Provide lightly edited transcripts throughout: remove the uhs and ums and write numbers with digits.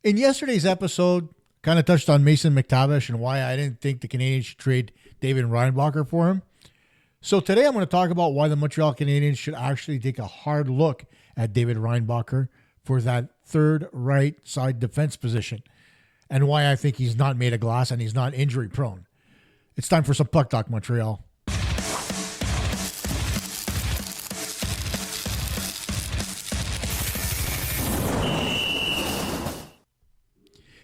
In yesterday's episode, kind of touched on Mason McTavish and why I didn't think the Canadiens should trade David Reinbacher for him. So today I'm going to talk about why the Montreal Canadiens should actually take a hard look at David Reinbacher for that third right side defense position and why I think he's not made of glass and he's not injury prone. It's time for some Puck Talk, Montreal.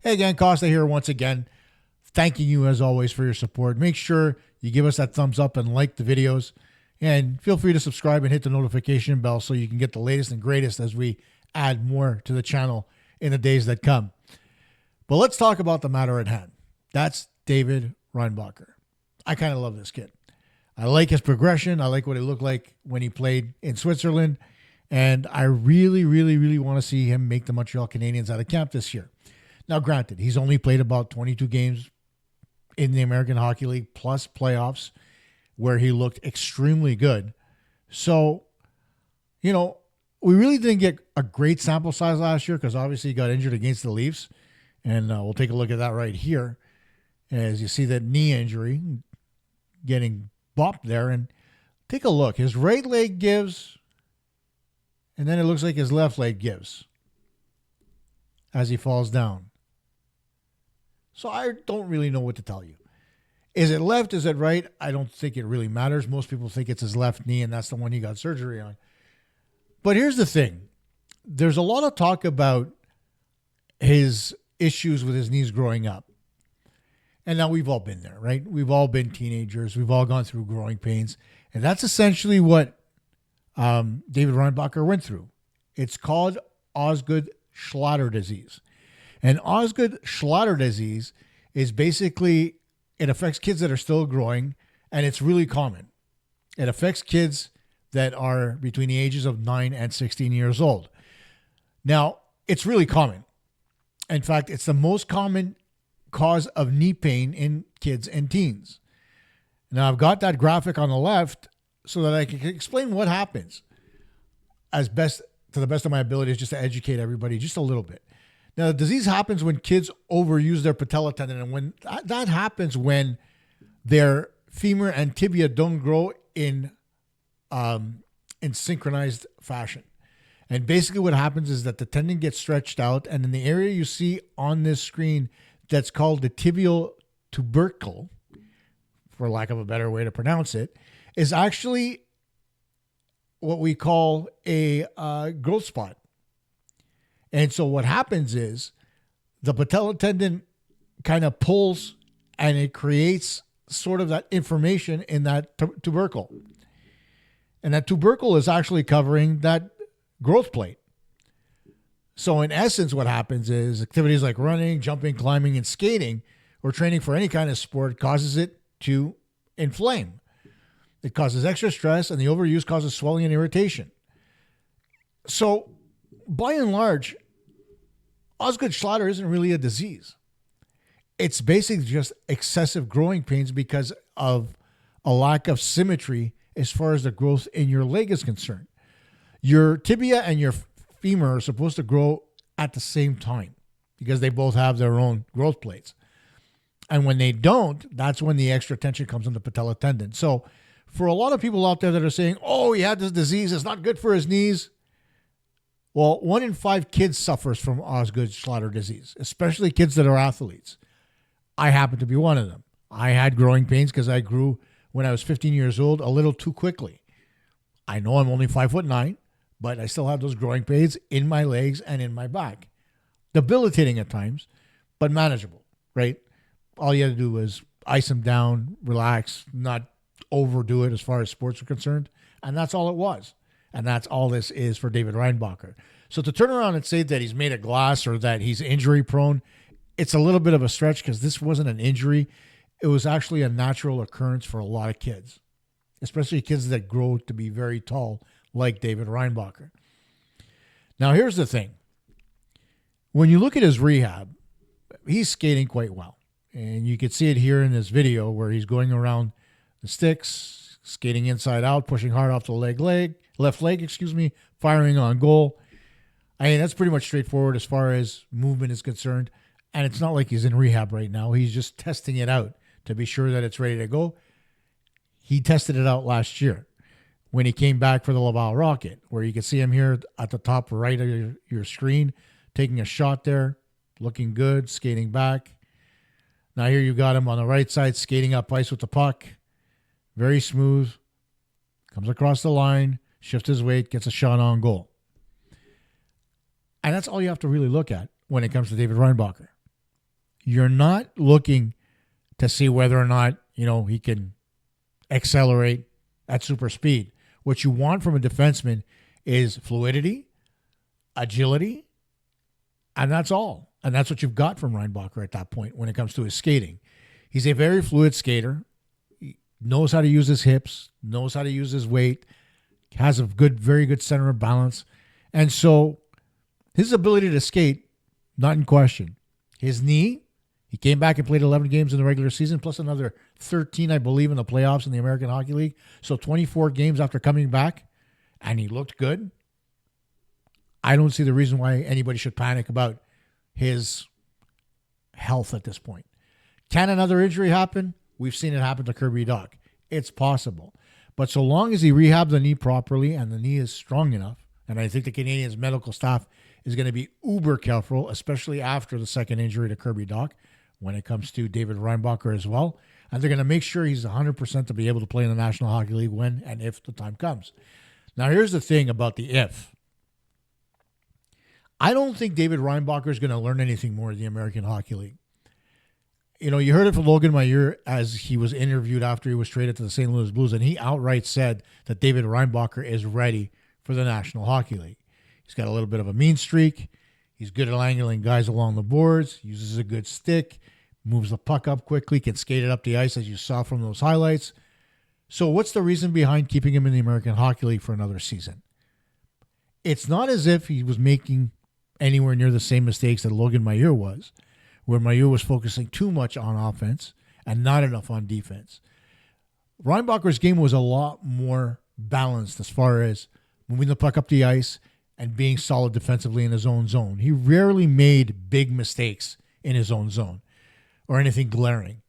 Hey again, Kosta here once again. Thanking you as always for your support. Make sure you give us that thumbs up and like the videos. And feel free to subscribe and hit the notification bell so you can get the latest and greatest as we add more to the channel in the days that come. But let's talk about the matter at hand. That's David Reinbacher. I kind of love this kid. I like his progression. I like what he looked like when he played in Switzerland. And I really want to see him make the Montreal Canadiens out of camp this year. Now, granted, he's only played about 22 games in the American Hockey League plus playoffs where he looked extremely good. So, we really didn't get a great sample size last year because obviously he got injured against the Leafs. And we'll take a look at that right here as you see that knee injury getting bopped there. And take a look. His right leg gives, and then it looks like his left leg gives as he falls down. So I don't really know what to tell you. Is it left? Is it right? I don't think it really matters. Most people think it's his left knee, and that's the one he got surgery on. But here's the thing. There's a lot of talk about his issues with his knees growing up. And now we've all been there, right? We've all been teenagers. We've all gone through growing pains. And that's essentially what David Reinbacher went through. It's called Osgood-Schlatter disease. And Osgood-Schlatter disease is basically, it affects kids that are still growing, and it's really common. It affects kids that are between the ages of 9 and 16 years old. Now, it's really common. In fact, it's the most common cause of knee pain in kids and teens. Now, I've got that graphic on the left so that I can explain what happens to the best of my ability, just to educate everybody just a little bit. Now, the disease happens when kids overuse their patella tendon, and when that happens when their femur and tibia don't grow in synchronized fashion. And basically what happens is that the tendon gets stretched out, and in the area you see on this screen that's called the tibial tubercle, for lack of a better way to pronounce it, is actually what we call a growth spot. And so what happens is the patella tendon kind of pulls and it creates sort of that inflammation in that tubercle. And that tubercle is actually covering that growth plate. So in essence, what happens is activities like running, jumping, climbing, and skating, or training for any kind of sport causes it to inflame. It causes extra stress, and the overuse causes swelling and irritation. So by and large, Osgood-Schlatter isn't really a disease. It's basically just excessive growing pains because of a lack of symmetry as far as the growth in your leg is concerned. Your tibia and your femur are supposed to grow at the same time because they both have their own growth plates. And when they don't, that's when the extra tension comes on the patella tendon. So for a lot of people out there that are saying, oh, he had this disease, it's not good for his knees. Well, 1 in 5 kids suffers from Osgood-Schlatter disease, especially kids that are athletes. I happen to be one of them. I had growing pains because I grew when I was 15 years old a little too quickly. I know I'm only 5'9", but I still have those growing pains in my legs and in my back. Debilitating at times, but manageable, right? All you had to do was ice them down, relax, not overdo it as far as sports are concerned. And that's all it was. And that's all this is for David Reinbacher. So to turn around and say that he's made of glass or that he's injury prone, it's a little bit of a stretch because this wasn't an injury. It was actually a natural occurrence for a lot of kids, especially kids that grow to be very tall like David Reinbacher. Now, here's the thing. When you look at his rehab, he's skating quite well. And you can see it here in this video where he's going around the sticks, skating inside out, pushing hard off the left leg, firing on goal. I mean, that's pretty much straightforward as far as movement is concerned. And it's not like he's in rehab right now. He's just testing it out to be sure that it's ready to go. He tested it out last year when he came back for the Laval Rocket, where you can see him here at the top right of your screen, taking a shot there, looking good, skating back. Now here you got him on the right side, skating up ice with the puck. Very smooth. Comes across the line, shifts his weight, gets a shot on goal. And that's all you have to really look at when it comes to David Reinbacher. You're not looking to see whether or not, he can accelerate at super speed. What you want from a defenseman is fluidity, agility, and that's all. And that's what you've got from Reinbacher at that point when it comes to his skating. He's a very fluid skater. He knows how to use his hips, knows how to use his weight, has a very good center of balance. And so his ability to skate, not in question. His knee, he came back and played 11 games in the regular season, plus another 13, I believe, in the playoffs in the American Hockey League. So 24 games after coming back, and he looked good. I don't see the reason why anybody should panic about his health at this point. Can another injury happen? We've seen it happen to Kirby Dach. It's possible. But so long as he rehabs the knee properly and the knee is strong enough, and I think the Canadiens medical staff is going to be uber careful, especially after the second injury to Kirby Dach, when it comes to David Reinbacher as well. And they're going to make sure he's 100% to be able to play in the National Hockey League when and if the time comes. Now, here's the thing about the if. I don't think David Reinbacher is going to learn anything more in the American Hockey League. You heard it from Logan Mailloux as he was interviewed after he was traded to the St. Louis Blues, and he outright said that David Reinbacher is ready for the National Hockey League. He's got a little bit of a mean streak. He's good at angling guys along the boards, uses a good stick, moves the puck up quickly, can skate it up the ice as you saw from those highlights. So what's the reason behind keeping him in the American Hockey League for another season? It's not as if he was making anywhere near the same mistakes that Logan Mailloux was, where Mailloux was focusing too much on offense and not enough on defense. Reinbacher's game was a lot more balanced as far as moving the puck up the ice and being solid defensively in his own zone. He rarely made big mistakes in his own zone or anything glaring.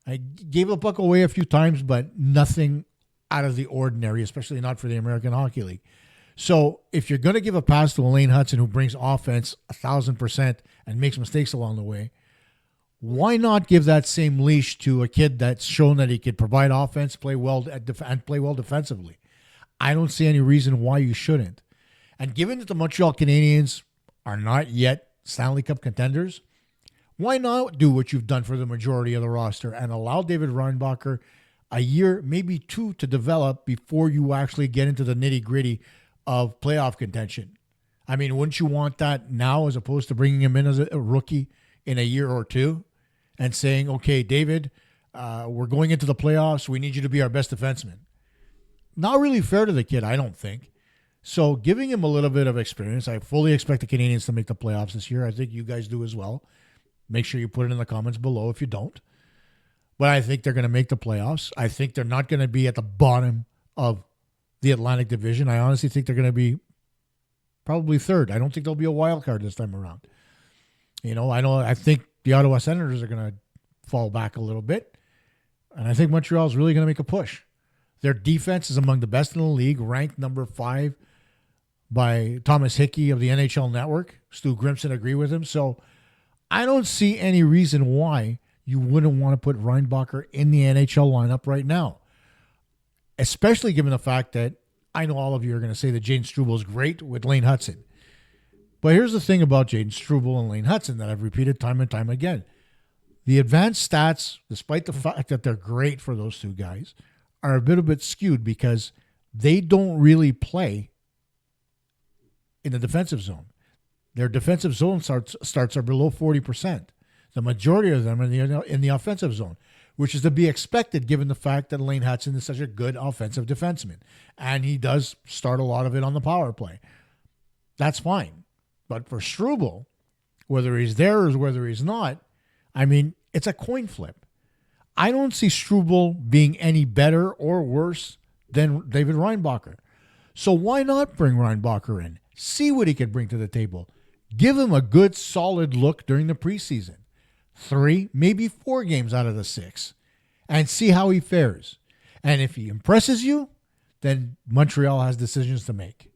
I gave the puck away a few times, but nothing out of the ordinary, especially not for the American Hockey League. So if you're going to give a pass to Elaine Hudson, who brings offense 1,000% and makes mistakes along the way, why not give that same leash to a kid that's shown that he could provide offense, play well, and play well defensively? I don't see any reason why you shouldn't. And given that the Montreal Canadiens are not yet Stanley Cup contenders, why not do what you've done for the majority of the roster and allow David Reinbacher a year, maybe two, to develop before you actually get into the nitty-gritty of playoff contention? I mean, wouldn't you want that now as opposed to bringing him in as a rookie in a year or two and saying, okay, David, we're going into the playoffs. We need you to be our best defenseman. Not really fair to the kid, I don't think. So giving him a little bit of experience, I fully expect the Canadiens to make the playoffs this year. I think you guys do as well. Make sure you put it in the comments below if you don't. But I think they're going to make the playoffs. I think they're not going to be at the bottom of the Atlantic Division. I honestly think they're going to be probably third. I don't think they'll be a wild card this time around. I think the Ottawa Senators are going to fall back a little bit. And I think Montreal is really going to make a push. Their defense is among the best in the league, ranked number 5 by Thomas Hickey of the NHL Network. Stu Grimson agree with him. So I don't see any reason why you wouldn't want to put Reinbacher in the NHL lineup right now, especially given the fact that I know all of you are going to say that Jayden Struble is great with Lane Hudson. But here's the thing about Jayden Struble and Lane Hudson that I've repeated time and time again. The advanced stats, despite the fact that they're great for those two guys, are a bit skewed because they don't really play in the defensive zone. Their defensive zone starts are below 40%. The majority of them are in the offensive zone, which is to be expected given the fact that Lane Hudson is such a good offensive defenseman. And he does start a lot of it on the power play. That's fine. But for Struble, whether he's there or whether he's not, I mean, it's a coin flip. I don't see Struble being any better or worse than David Reinbacher. So why not bring Reinbacher in? See what he could bring to the table. Give him a good, solid look during the preseason. 3, maybe 4 games out of the 6. And see how he fares. And if he impresses you, then Montreal has decisions to make.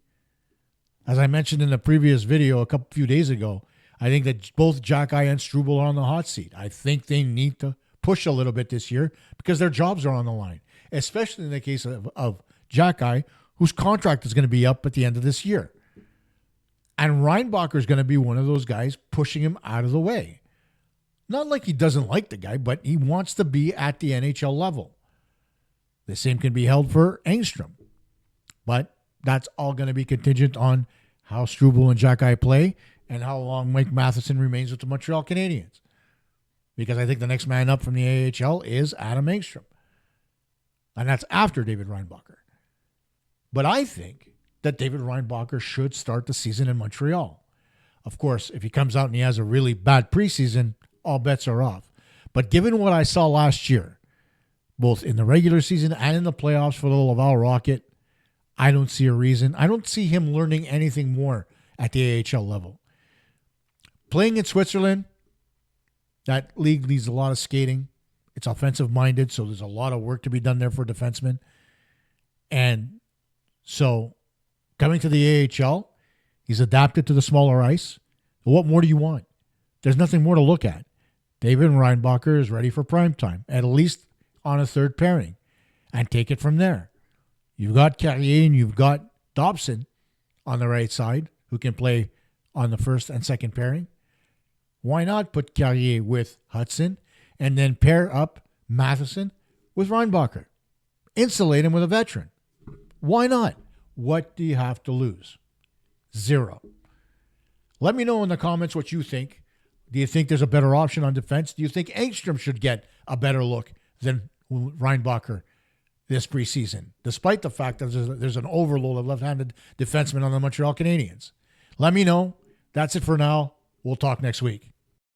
As I mentioned in the previous video a few days ago, I think that both Xhekaj and Struble are on the hot seat. I think they need to push a little bit this year because their jobs are on the line, especially in the case of Xhekaj, whose contract is going to be up at the end of this year. And Reinbacher is going to be one of those guys pushing him out of the way. Not like he doesn't like the guy, but he wants to be at the NHL level. The same can be held for Engstrom. But that's all going to be contingent on how Struble and Xhekaj play and how long Mike Matheson remains with the Montreal Canadiens. Because I think the next man up from the AHL is Adam Engstrom. And that's after David Reinbacher. But I think that David Reinbacher should start the season in Montreal. Of course, if he comes out and he has a really bad preseason, all bets are off. But given what I saw last year, both in the regular season and in the playoffs for the Laval Rocket, I don't see a reason. I don't see him learning anything more at the AHL level. Playing in Switzerland, that league needs a lot of skating. It's offensive-minded, so there's a lot of work to be done there for defensemen. And so coming to the AHL, he's adapted to the smaller ice. What more do you want? There's nothing more to look at. David Reinbacher is ready for prime time, at least on a third pairing, and take it from there. You've got Carrier and you've got Dobson on the right side who can play on the first and second pairing. Why not put Carrier with Hudson and then pair up Matheson with Reinbacher? Insulate him with a veteran. Why not? What do you have to lose? 0. Let me know in the comments what you think. Do you think there's a better option on defense? Do you think Engstrom should get a better look than Reinbacher this preseason, despite the fact that there's an overload of left-handed defensemen on the Montreal Canadiens? Let me know. That's it for now. We'll talk next week.